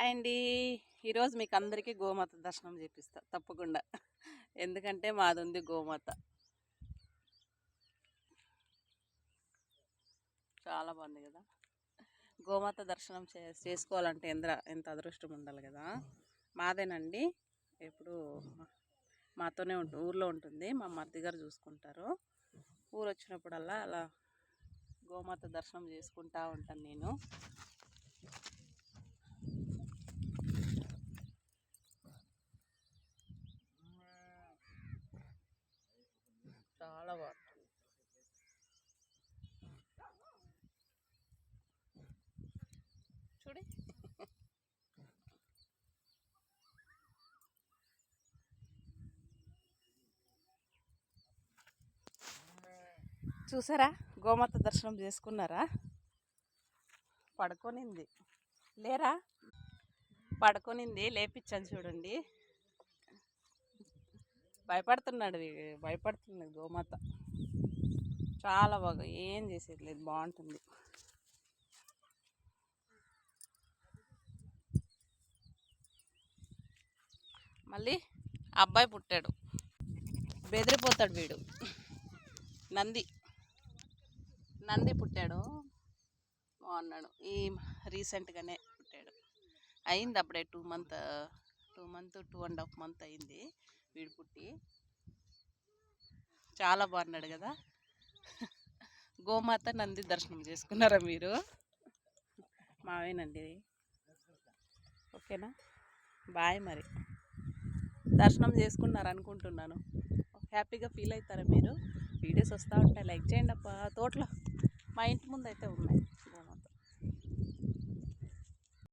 Hi అండి. ఈరోజు మీకు అందరికీ గోమాత దర్శనం చేపిస్తా తప్పకుండా. ఎందుకంటే మాది ఉంది గోమాత. చాలా బాగుంది కదా. గోమాత దర్శనం చేసుకోవాలంటే ఎంత అదృష్టం ఉండాలి కదా. మాదేనండి, ఎప్పుడు మాతోనే ఊర్లో ఉంటుంది. మా మరిది గారు చూసుకుంటారు. ఊరు వచ్చినప్పుడల్లా అలా గోమాత దర్శనం చేసుకుంటా ఉంటాను నేను. చాలా బాగుంటుంది. చూడి చూసారా, గోమాత దర్శనం చేసుకున్నారా? పడుకొనింది లేరా, పడుకొనింది లేపించాను చూడండి. భయపడుతున్నాడు గోమాత. చాలా బాగా, ఏం చేసేది లేదు, బాగుంటుంది. మళ్ళీ అబ్బాయి పుట్టాడు, బెదిరిపోతాడు వీడు. నంది పుట్టాడు, బాగున్నాడు. రీసెంట్గానే పుట్టాడు. అయింది అప్పుడే 2.5 మంత్ అయింది వీడు పుట్టి. చాలా బాగున్నాడు కదా. గోమాత నంది దర్శనం చేసుకున్నారా మీరు? మావేనండి. ఓకేనా, బాయ్. మరి దర్శనం చేసుకున్నారనుకుంటున్నాను. హ్యాపీగా ఫీల్ అవుతారా మీరు? వీడియోస్ వస్తూ ఉంటాయి, లైక్ చేయండి అప్ప. తోటలో మా ఇంటి ముందు అయితే ఉన్నాయి.